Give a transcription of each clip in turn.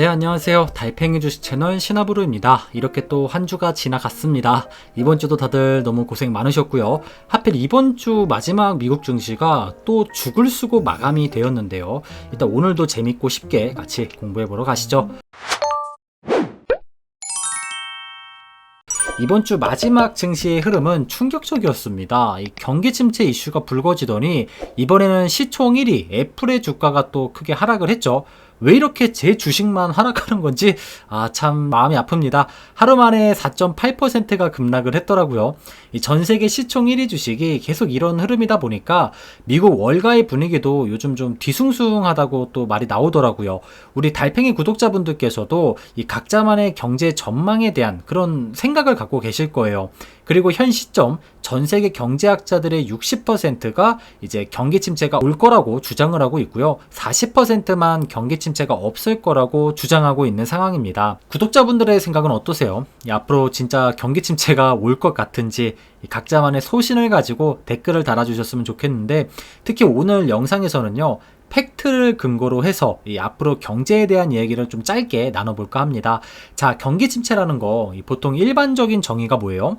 네, 안녕하세요. 달팽이 주식 채널 신하부루입니다. 이렇게 또 한 주가 지나갔습니다. 이번 주도 다들 너무 고생 많으셨고요. 하필 이번 주 마지막 미국 증시가 또 죽을 쓰고 마감이 되었는데요. 일단 오늘도 재밌고 쉽게 같이 공부해보러 가시죠. 이번 주 마지막 증시의 흐름은 충격적이었습니다. 이 경기 침체 이슈가 불거지더니 이번에는 시총 1위 애플의 주가가 또 크게 하락을 했죠. 왜 이렇게 제 주식만 하락하는 건지 참 마음이 아픕니다. 하루 만에 4.8%가 급락을 했더라고요. 이 전 세계 시총 1위 주식이 계속 이런 흐름이다 보니까 미국 월가의 분위기도 요즘 좀 뒤숭숭하다고 또 말이 나오더라고요. 우리 달팽이 구독자분들께서도 이 각자만의 경제 전망에 대한 그런 생각을 갖고 계실 거예요. 그리고 현 시점 전 세계 경제학자들의 60%가 이제 경기 침체가 올 거라고 주장을 하고 있고요. 40%만 경기 침체가 없을 거라고 주장하고 있는 상황입니다. 구독자분들의 생각은 어떠세요? 앞으로 진짜 경기 침체가 올 것 같은지 각자만의 소신을 가지고 댓글을 달아주셨으면 좋겠는데, 특히 오늘 영상에서는요, 팩트를 근거로 해서 앞으로 경제에 대한 얘기를 좀 짧게 나눠볼까 합니다. 자, 경기 침체라는 거 보통 일반적인 정의가 뭐예요?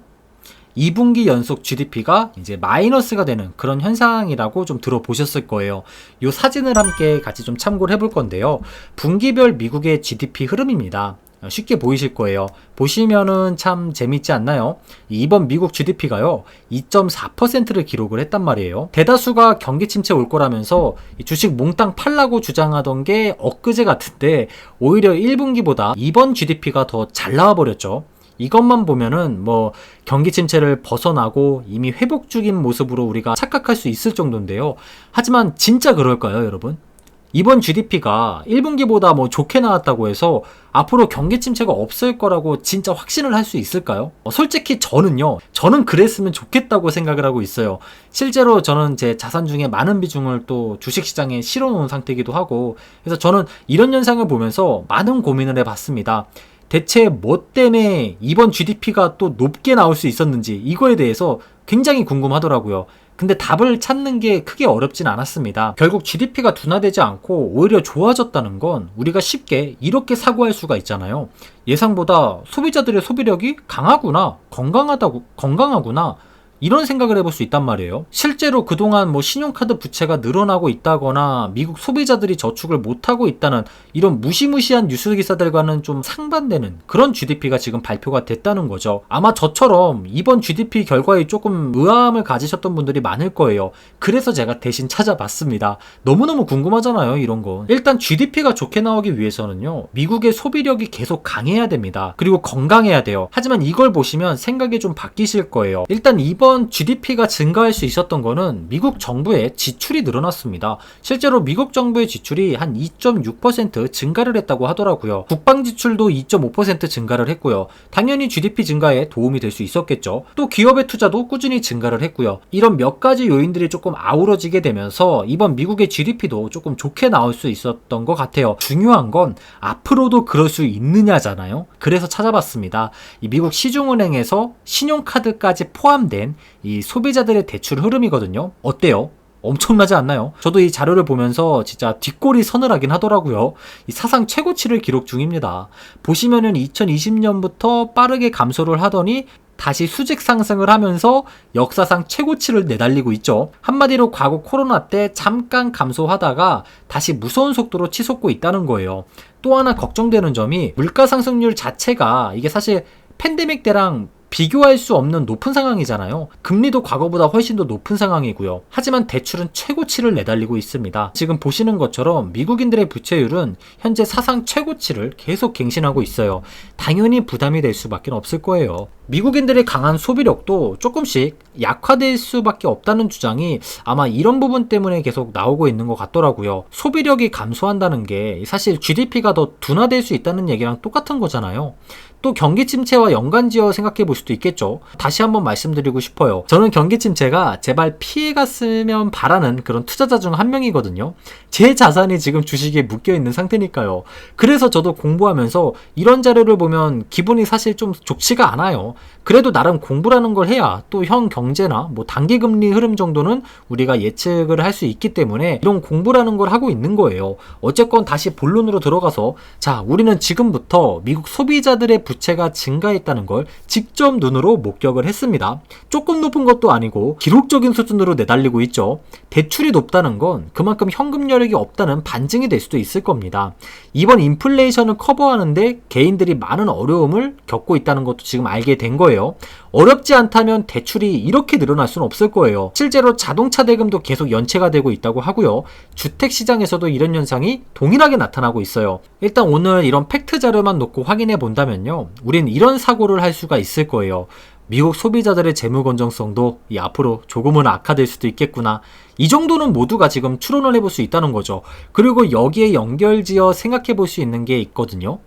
2분기 연속 GDP가 이제 마이너스가 되는 그런 현상이라고 좀 들어보셨을 거예요. 이 사진을 함께 같이 좀 참고를 해볼 건데요. 분기별 미국의 GDP 흐름입니다. 쉽게 보이실 거예요. 보시면은 참 재밌지 않나요? 이번 미국 GDP가요 2.4%를 기록을 했단 말이에요. 대다수가 경기 침체 올 거라면서 주식 몽땅 팔라고 주장하던 게 엊그제 같은데 오히려 1분기보다 이번 GDP가 더 잘 나와 버렸죠. 이것만 보면은 경기 침체를 벗어나고 이미 회복 중인 모습으로 우리가 착각할 수 있을 정도인데요. 하지만 진짜 그럴까요, 여러분? 이번 GDP가 1분기보다 좋게 나왔다고 해서 앞으로 경기 침체가 없을 거라고 진짜 확신을 할 수 있을까요? 솔직히 저는 그랬으면 좋겠다고 생각을 하고 있어요. 실제로 저는 제 자산 중에 많은 비중을 또 주식시장에 실어놓은 상태이기도 하고, 그래서 저는 이런 현상을 보면서 많은 고민을 해봤습니다. 대체 뭐 때문에 이번 GDP가 또 높게 나올 수 있었는지 이거에 대해서 굉장히 궁금하더라고요. 근데 답을 찾는 게 크게 어렵진 않았습니다. 결국 GDP가 둔화되지 않고 오히려 좋아졌다는 건 우리가 쉽게 이렇게 사고할 수가 있잖아요. 예상보다 소비자들의 소비력이 강하구나, 건강하구나, 이런 생각을 해볼 수 있단 말이에요. 실제로 그동안 신용카드 부채가 늘어나고 있다거나 미국 소비자들이 저축을 못하고 있다는 이런 무시무시한 뉴스 기사들과는 좀 상반되는 그런 GDP가 지금 발표가 됐다는 거죠. 아마 저처럼 이번 GDP 결과에 조금 의아함을 가지셨던 분들이 많을 거예요. 그래서 제가 대신 찾아봤습니다. 너무너무 궁금하잖아요, 이런 거. 일단 GDP가 좋게 나오기 위해서는요, 미국의 소비력이 계속 강해야 됩니다. 그리고 건강해야 돼요. 하지만 이걸 보시면 생각이 좀 바뀌실 거예요. 일단 이번 GDP가 증가할 수 있었던 거는 미국 정부의 지출이 늘어났습니다. 실제로 미국 정부의 지출이 한 2.6% 증가를 했다고 하더라고요. 국방 지출도 2.5% 증가를 했고요. 당연히 GDP 증가에 도움이 될 수 있었겠죠. 또 기업의 투자도 꾸준히 증가를 했고요. 이런 몇 가지 요인들이 조금 아우러지게 되면서 이번 미국의 GDP도 조금 좋게 나올 수 있었던 것 같아요. 중요한 건 앞으로도 그럴 수 있느냐잖아요. 그래서 찾아봤습니다. 이 미국 시중은행에서 신용카드까지 포함된 이 소비자들의 대출 흐름이거든요. 어때요? 엄청나지 않나요? 저도 이 자료를 보면서 진짜 뒷골이 서늘하긴 하더라고요. 이 사상 최고치를 기록 중입니다. 보시면은 2020년부터 빠르게 감소를 하더니 다시 수직 상승을 하면서 역사상 최고치를 내달리고 있죠. 한마디로 과거 코로나 때 잠깐 감소하다가 다시 무서운 속도로 치솟고 있다는 거예요. 또 하나 걱정되는 점이 물가 상승률 자체가 이게 사실 팬데믹 때랑 비교할 수 없는 높은 상황이잖아요. 금리도 과거보다 훨씬 더 높은 상황이고요. 하지만 대출은 최고치를 내달리고 있습니다. 지금 보시는 것처럼 미국인들의 부채율은 현재 사상 최고치를 계속 갱신하고 있어요. 당연히 부담이 될 수밖에 없을 거예요. 미국인들의 강한 소비력도 조금씩 약화될 수밖에 없다는 주장이 아마 이런 부분 때문에 계속 나오고 있는 것 같더라고요. 소비력이 감소한다는 게 사실 GDP가 더 둔화될 수 있다는 얘기랑 똑같은 거잖아요. 또 경기 침체와 연관지어 생각해 볼 수도 있겠죠. 다시 한번 말씀드리고 싶어요. 저는 경기 침체가 제발 피해갔으면 바라는 그런 투자자 중 한 명이거든요. 제 자산이 지금 주식에 묶여 있는 상태니까요. 그래서 저도 공부하면서 이런 자료를 보면 기분이 사실 좀 좋지가 않아요. 그래도 나름 공부라는 걸 해야 또 현 경제나 뭐 단기금리 흐름 정도는 우리가 예측을 할 수 있기 때문에 이런 공부라는 걸 하고 있는 거예요. 어쨌건 다시 본론으로 들어가서 자, 우리는 지금부터 미국 소비자들의 부채가 증가했다는 걸 직접 눈으로 목격을 했습니다. 조금 높은 것도 아니고 기록적인 수준으로 내달리고 있죠. 대출이 높다는 건 그만큼 현금 여력이 없다는 반증이 될 수도 있을 겁니다. 이번 인플레이션을 커버하는데 개인들이 많은 어려움을 겪고 있다는 것도 지금 알게 된 거예요. 어렵지 않다면 대출이 이렇게 늘어날 수는 없을 거예요. 실제로 자동차 대금도 계속 연체가 되고 있다고 하고요. 주택 시장에서도 이런 현상이 동일하게 나타나고 있어요. 일단 오늘 이런 팩트 자료만 놓고 확인해 본다면요. 우린 이런 사고를 할 수가 있을 거예요. 미국 소비자들의 재무 건전성도 앞으로 조금은 악화될 수도 있겠구나. 이 정도는 모두가 지금 추론을 해볼 수 있다는 거죠. 그리고 여기에 연결지어 생각해 볼 수 있는 게 있거든요.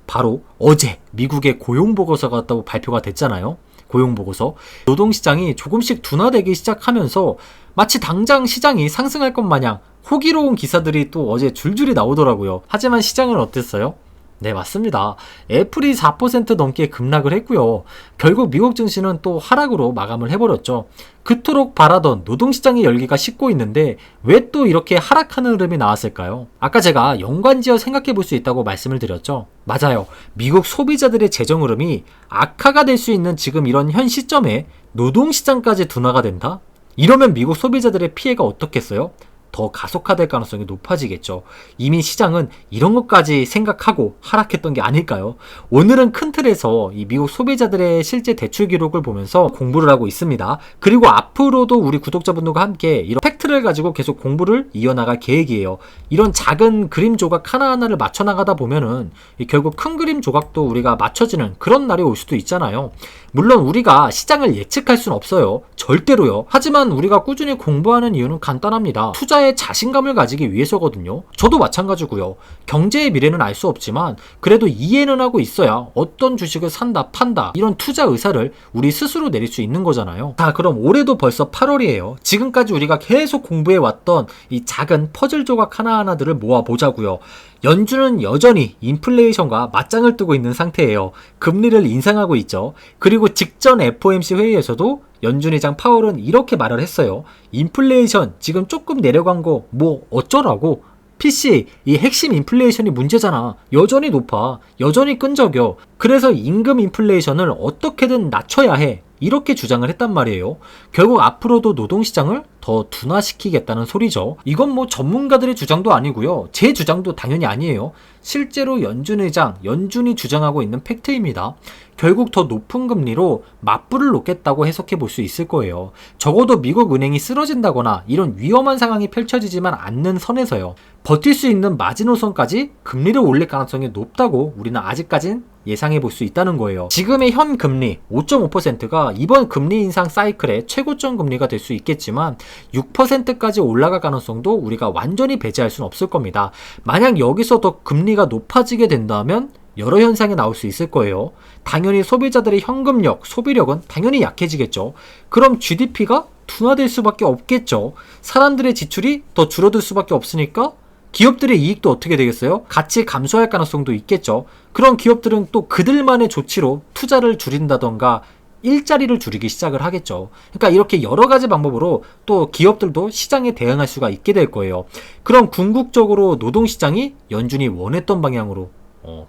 바로 어제 미국의 고용보고서가 또 발표가 됐잖아요. 고용보고서. 노동시장이 조금씩 둔화되기 시작하면서 마치 당장 시장이 상승할 것 마냥 호기로운 기사들이 또 어제 줄줄이 나오더라고요. 하지만 시장은 어땠어요? 네, 맞습니다. 애플이 4% 넘게 급락을 했고요. 결국 미국 증시는 또 하락으로 마감을 해버렸죠. 그토록 바라던 노동시장의 열기가 식고 있는데 왜 또 이렇게 하락하는 흐름이 나왔을까요? 아까 제가 연관지어 생각해 볼 수 있다고 말씀을 드렸죠. 맞아요. 미국 소비자들의 재정 흐름이 악화가 될 수 있는 지금 이런 현 시점에 노동시장까지 둔화가 된다? 이러면 미국 소비자들의 피해가 어떻겠어요? 더 가속화될 가능성이 높아지겠죠. 이미 시장은 이런 것까지 생각하고 하락했던 게 아닐까요? 오늘은 큰 틀에서 이 미국 소비자들의 실제 대출 기록을 보면서 공부를 하고 있습니다. 그리고 앞으로도 우리 구독자분들과 함께 이런 팩트를 가지고 계속 공부를 이어나갈 계획이에요. 이런 작은 그림 조각 하나하나를 맞춰나가다 보면은 결국 큰 그림 조각도 우리가 맞춰지는 그런 날이 올 수도 있잖아요. 물론 우리가 시장을 예측할 수는 없어요. 절대로요. 하지만 우리가 꾸준히 공부하는 이유는 간단합니다. 투자에 자신감을 가지기 위해서거든요. 저도 마찬가지고요. 경제의 미래는 알 수 없지만 그래도 이해는 하고 있어야 어떤 주식을 산다 판다 이런 투자 의사를 우리 스스로 내릴 수 있는 거잖아요. 자, 그럼 올해도 벌써 8월이에요. 지금까지 우리가 계속 공부해왔던 이 작은 퍼즐 조각 하나하나들을 모아보자고요. 연준은 여전히 인플레이션과 맞짱을 뜨고 있는 상태예요. 금리를 인상하고 있죠. 그리고 직전 FOMC 회의에서도 연준 의장 파월은 이렇게 말을 했어요. 인플레이션 지금 조금 내려간 거 뭐 어쩌라고? PC 이 핵심 인플레이션이 문제잖아. 여전히 높아. 여전히 끈적여. 그래서 임금 인플레이션을 어떻게든 낮춰야 해. 이렇게 주장을 했단 말이에요. 결국 앞으로도 노동시장을 더 둔화시키겠다는 소리죠. 이건 뭐 전문가들의 주장도 아니고요. 제 주장도 당연히 아니에요. 실제로 연준 의장, 연준이 주장하고 있는 팩트입니다. 결국 더 높은 금리로 맞불을 놓겠다고 해석해 볼 수 있을 거예요. 적어도 미국 은행이 쓰러진다거나 이런 위험한 상황이 펼쳐지지만 않는 선에서요. 버틸 수 있는 마지노선까지 금리를 올릴 가능성이 높다고 우리는 아직까진 예상해 볼 수 있다는 거예요. 지금의 현 금리 5.5%가 이번 금리 인상 사이클의 최고점 금리가 될 수 있겠지만 6%까지 올라갈 가능성도 우리가 완전히 배제할 수는 없을 겁니다. 만약 여기서 더 금리가 높아지게 된다면 여러 현상이 나올 수 있을 거예요. 당연히 소비자들의 현금력, 소비력은 당연히 약해지겠죠. 그럼 GDP가 둔화될 수밖에 없겠죠. 사람들의 지출이 더 줄어들 수밖에 없으니까 기업들의 이익도 어떻게 되겠어요? 같이 감소할 가능성도 있겠죠. 그런 기업들은 또 그들만의 조치로 투자를 줄인다던가 일자리를 줄이기 시작을 하겠죠. 그러니까 이렇게 여러 가지 방법으로 또 기업들도 시장에 대응할 수가 있게 될 거예요. 그럼 궁극적으로 노동시장이 연준이 원했던 방향으로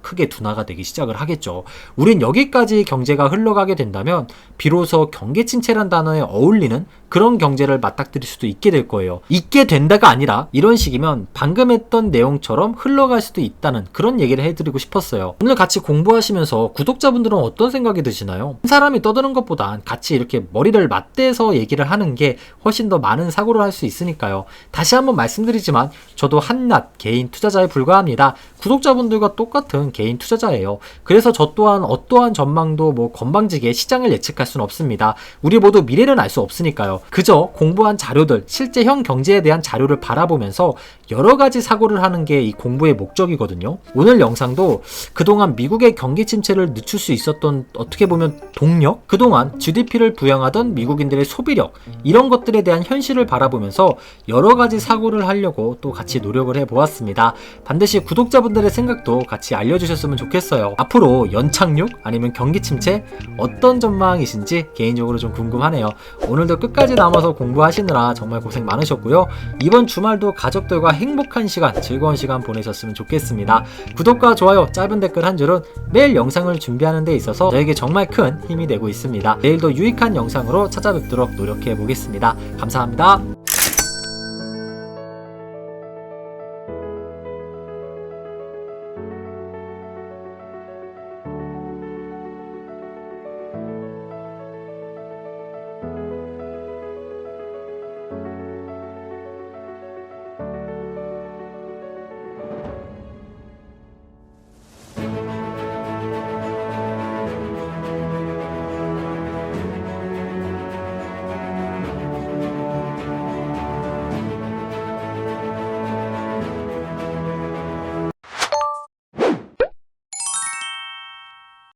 크게 둔화가 되기 시작을 하겠죠. 우린 여기까지 경제가 흘러가게 된다면 비로소 경기 침체란 단어에 어울리는 그런 경제를 맞닥뜨릴 수도 있게 될 거예요. 있게 된다가 아니라 이런 식이면 방금 했던 내용처럼 흘러갈 수도 있다는 그런 얘기를 해드리고 싶었어요. 오늘 같이 공부하시면서 구독자분들은 어떤 생각이 드시나요? 한 사람이 떠드는 것보단 같이 이렇게 머리를 맞대서 얘기를 하는 게 훨씬 더 많은 사고를 할 수 있으니까요. 다시 한번 말씀드리지만 저도 한낱 개인 투자자에 불과합니다. 구독자분들과 똑같은 개인 투자자예요. 그래서 저 또한 어떠한 전망도 뭐 건방지게 시장을 예측할 수는 없습니다. 우리 모두 미래는 알 수 없으니까요. 그저 공부한 자료들, 실제 현 경제에 대한 자료를 바라보면서 여러 가지 사고를 하는 게 이 공부의 목적이거든요. 오늘 영상도 그동안 미국의 경기 침체를 늦출 수 있었던 어떻게 보면 동력? 그동안 GDP를 부양하던 미국인들의 소비력, 이런 것들에 대한 현실을 바라보면서 여러 가지 사고를 하려고 또 같이 노력을 해보았습니다. 반드시 구독자분들의 생각도 같이 같이 알려주셨으면 좋겠어요. 앞으로 연착륙 아니면 경기 침체 어떤 전망이신지 개인적으로 좀 궁금하네요. 오늘도 끝까지 남아서 공부하시느라 정말 고생 많으셨고요. 이번 주말도 가족들과 행복한 시간, 즐거운 시간 보내셨으면 좋겠습니다. 구독과 좋아요, 짧은 댓글 한 줄은 매일 영상을 준비하는 데 있어서 저에게 정말 큰 힘이 되고 있습니다. 내일도 유익한 영상으로 찾아뵙도록 노력해 보겠습니다. 감사합니다.